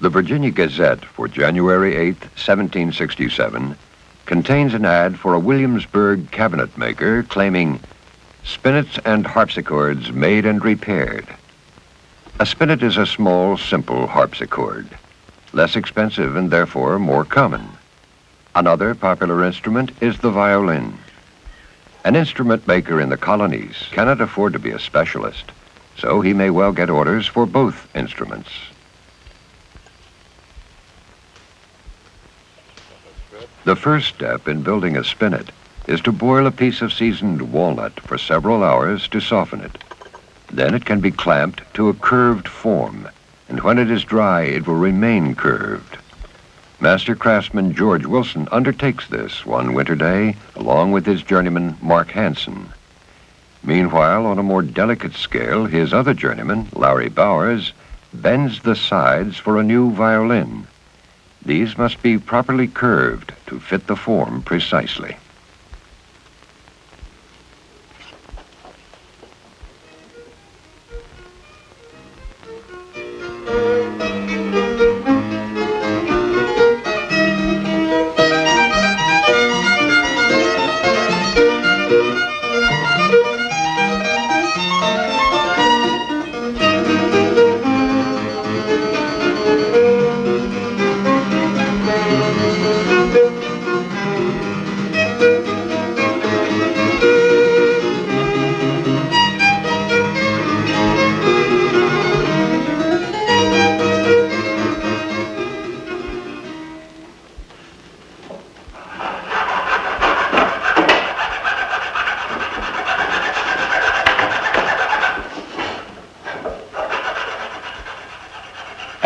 The Virginia Gazette for January 8, 1767, contains an ad for a Williamsburg cabinet maker claiming spinets and harpsichords made and repaired. A spinet is a small, simple harpsichord, less expensive and therefore more common. Another popular instrument is the violin. An instrument maker in the colonies cannot afford to be a specialist, so he may well get orders for both instruments. The first step in building a spinet is to boil a piece of seasoned walnut for several hours to soften it. Then it can be clamped to a curved form, and when it is dry, it will remain curved. Master craftsman George Wilson undertakes this one winter day, along with his journeyman Mark Hansen. Meanwhile, on a more delicate scale, his other journeyman, Larry Bowers, bends the sides for a new violin. These must be properly curved to fit the form precisely.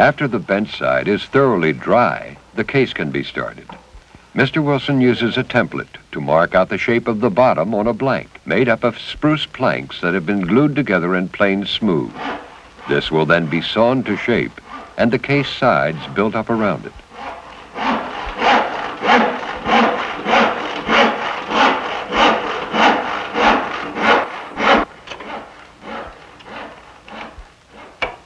After the bent side is thoroughly dry, the case can be started. Mr. Wilson uses a template to mark out the shape of the bottom on a blank, made up of spruce planks that have been glued together and planed smooth. This will then be sawn to shape, and the case sides built up around it.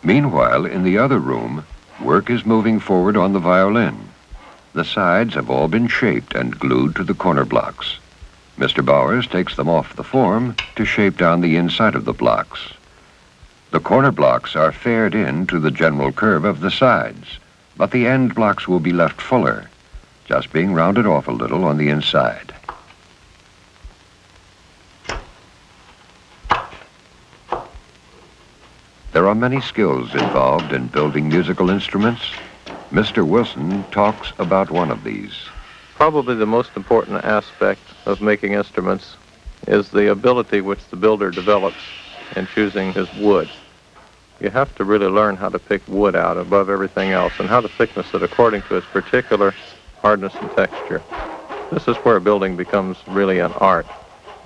Meanwhile, in the other room, work is moving forward on the violin. The sides have all been shaped and glued to the corner blocks. Mr. Bowers takes them off the form to shape down the inside of the blocks. The corner blocks are faired in to the general curve of the sides, but the end blocks will be left fuller, just being rounded off a little on the inside. There are many skills involved in building musical instruments. Mr. Wilson talks about one of these. Probably the most important aspect of making instruments is the ability which the builder develops in choosing his wood. You have to really learn how to pick wood out above everything else and how to thickness it according to its particular hardness and texture. This is where building becomes really an art.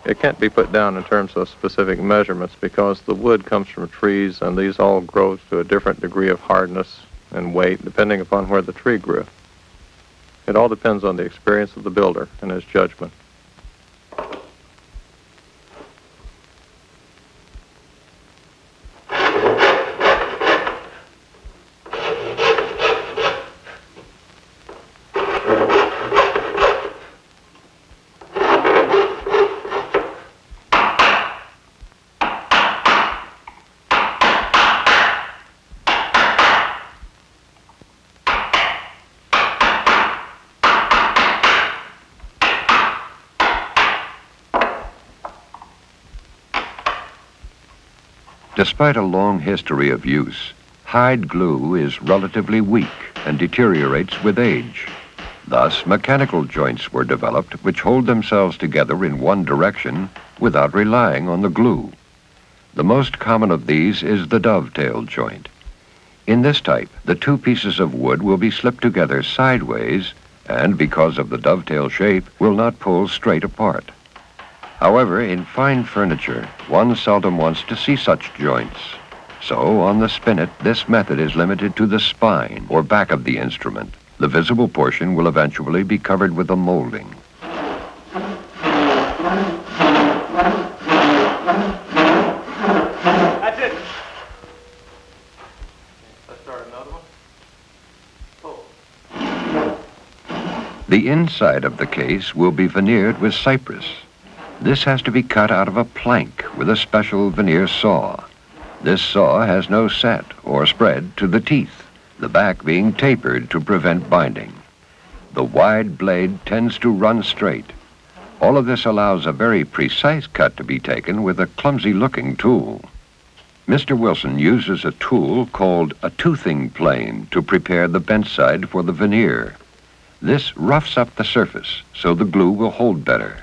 It can't be put down in terms of specific measurements because the wood comes from trees and these all grow to a different degree of hardness and weight depending upon where the tree grew. It all depends on the experience of the builder and his judgment. Despite a long history of use, hide glue is relatively weak and deteriorates with age. Thus, mechanical joints were developed which hold themselves together in one direction without relying on the glue. The most common of these is the dovetail joint. In this type, the two pieces of wood will be slipped together sideways and, because of the dovetail shape, will not pull straight apart. However, in fine furniture, one seldom wants to see such joints. So, on the spinet, this method is limited to the spine or back of the instrument. The visible portion will eventually be covered with a molding. That's it. Let's start another one. The inside of the case will be veneered with cypress. This has to be cut out of a plank with a special veneer saw. This saw has no set or spread to the teeth, the back being tapered to prevent binding. The wide blade tends to run straight. All of this allows a very precise cut to be taken with a clumsy-looking tool. Mr. Wilson uses a tool called a toothing plane to prepare the bent side for the veneer. This roughs up the surface so the glue will hold better.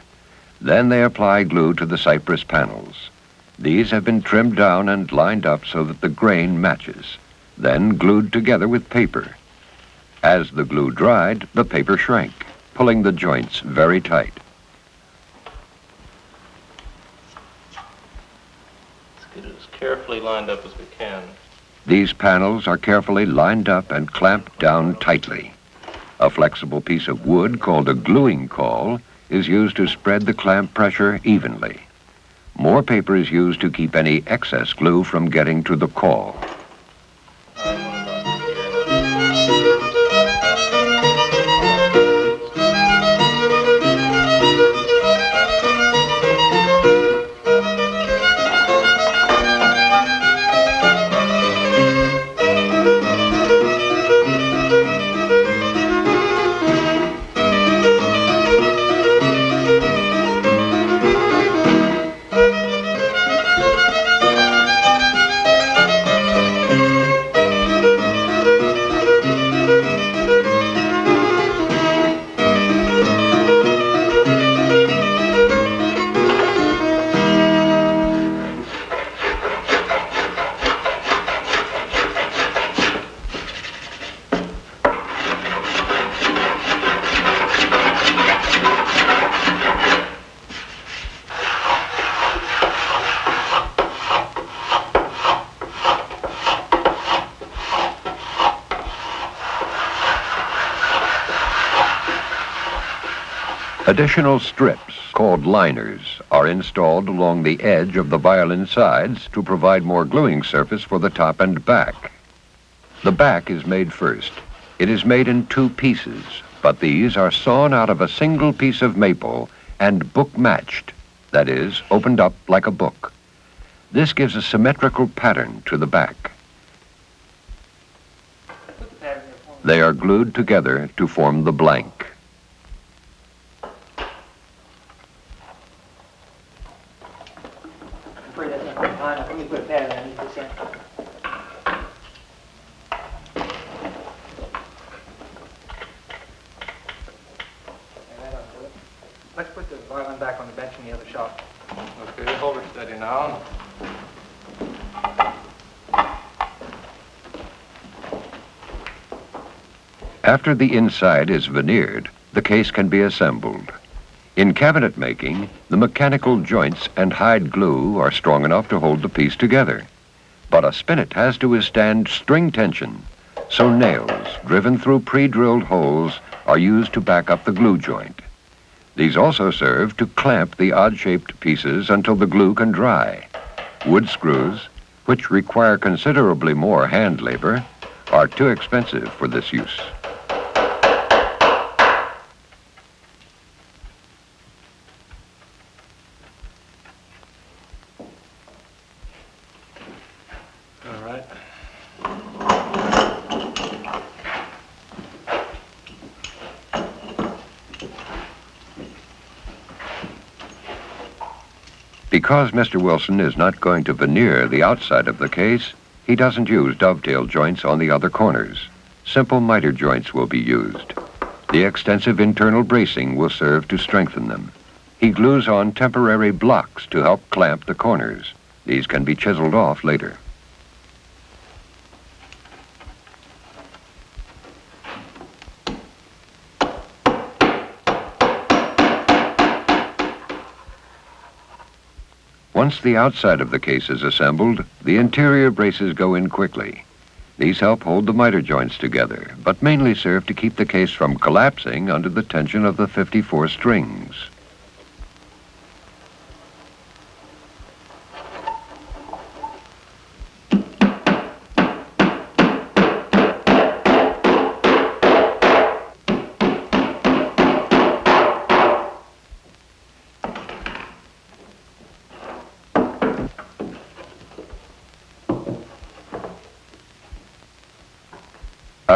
Then they apply glue to the cypress panels. These have been trimmed down and lined up so that the grain matches, then glued together with paper. As the glue dried, the paper shrank, pulling the joints very tight. Let's get it as carefully lined up as we can. These panels are carefully lined up and clamped down tightly. A flexible piece of wood called a gluing caul is used to spread the clamp pressure evenly. More paper is used to keep any excess glue from getting to the caul. Additional strips, called liners, are installed along the edge of the violin sides to provide more gluing surface for the top and back. The back is made first. It is made in two pieces, but these are sawn out of a single piece of maple and book-matched, that is, opened up like a book. This gives a symmetrical pattern to the back. They are glued together to form the blank. Let's put the violin back on the bench in the other shop. Okay, hold her steady now. After the inside is veneered, the case can be assembled. In cabinet making, the mechanical joints and hide glue are strong enough to hold the piece together. But a spinet has to withstand string tension, so nails driven through pre-drilled holes are used to back up the glue joint. These also serve to clamp the odd-shaped pieces until the glue can dry. Wood screws, which require considerably more hand labor, are too expensive for this use. All right. Because Mr. Wilson is not going to veneer the outside of the case, he doesn't use dovetail joints on the other corners. Simple miter joints will be used. The extensive internal bracing will serve to strengthen them. He glues on temporary blocks to help clamp the corners. These can be chiseled off later. Once the outside of the case is assembled, the interior braces go in quickly. These help hold the miter joints together, but mainly serve to keep the case from collapsing under the tension of the 54 strings.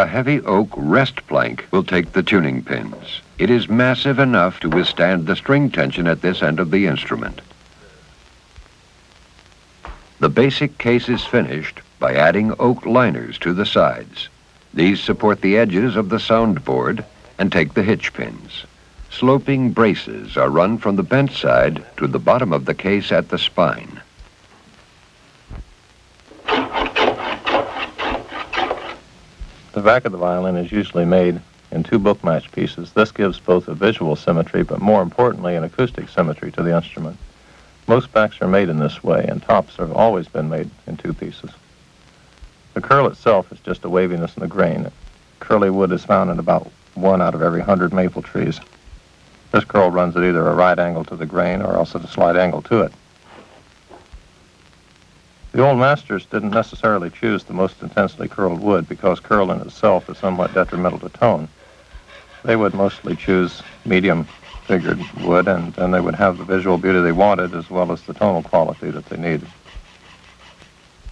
A heavy oak rest plank will take the tuning pins. It is massive enough to withstand the string tension at this end of the instrument. The basic case is finished by adding oak liners to the sides. These support the edges of the soundboard and take the hitch pins. Sloping braces are run from the bent side to the bottom of the case at the spine. The back of the violin is usually made in two book-match pieces. This gives both a visual symmetry, but more importantly, an acoustic symmetry to the instrument. Most backs are made in this way, and tops have always been made in two pieces. The curl itself is just a waviness in the grain. Curly wood is found in about 1 out of every 100 maple trees. This curl runs at either a right angle to the grain or else at a slight angle to it. The old masters didn't necessarily choose the most intensely curled wood because curl in itself is somewhat detrimental to tone. They would mostly choose medium-figured wood, and then they would have the visual beauty they wanted as well as the tonal quality that they needed.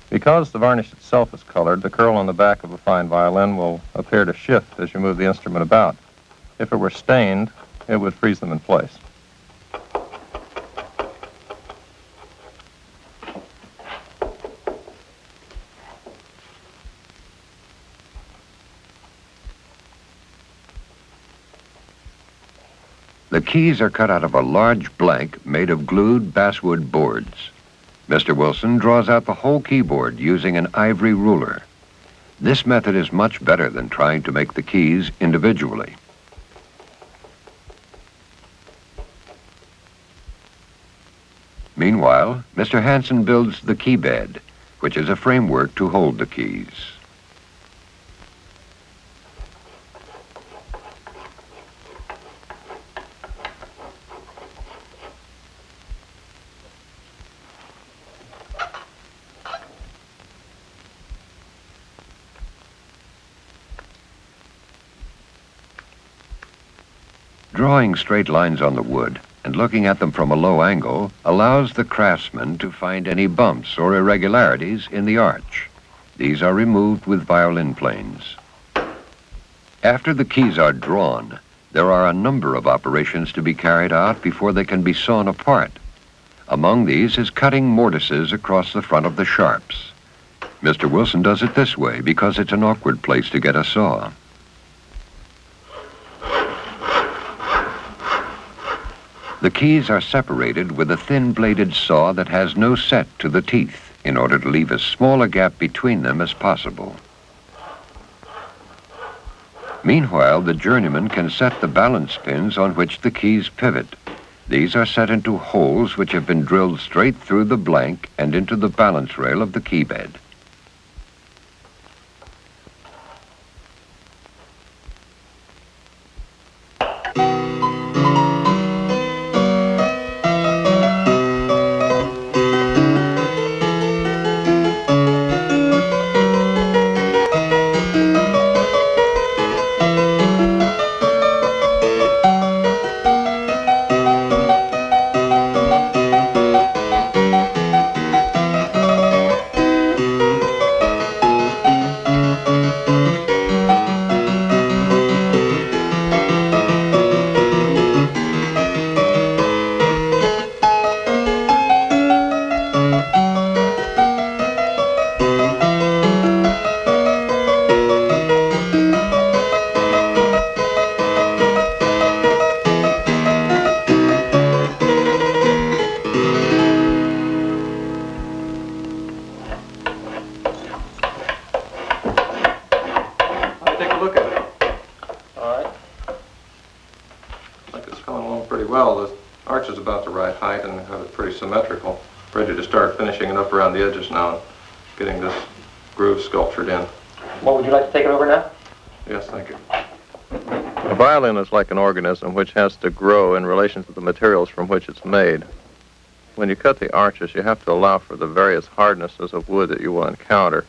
Because the varnish itself is colored, the curl on the back of a fine violin will appear to shift as you move the instrument about. If it were stained, it would freeze them in place. The keys are cut out of a large blank made of glued basswood boards. Mr. Wilson draws out the whole keyboard using an ivory ruler. This method is much better than trying to make the keys individually. Meanwhile, Mr. Hansen builds the key bed, which is a framework to hold the keys. Drawing straight lines on the wood and looking at them from a low angle allows the craftsman to find any bumps or irregularities in the arch. These are removed with violin planes. After the keys are drawn, there are a number of operations to be carried out before they can be sawn apart. Among these is cutting mortises across the front of the sharps. Mr. Wilson does it this way because it's an awkward place to get a saw. The keys are separated with a thin-bladed saw that has no set to the teeth in order to leave as small a gap between them as possible. Meanwhile, the journeyman can set the balance pins on which the keys pivot. These are set into holes which have been drilled straight through the blank and into the balance rail of the key bed. Symmetrical. Ready to start finishing it up around the edges now and getting this groove sculptured in. Well, would you like to take it over now? Yes, thank you. A violin is like an organism which has to grow in relation to the materials from which it's made. When you cut the arches, you have to allow for the various hardnesses of wood that you will encounter.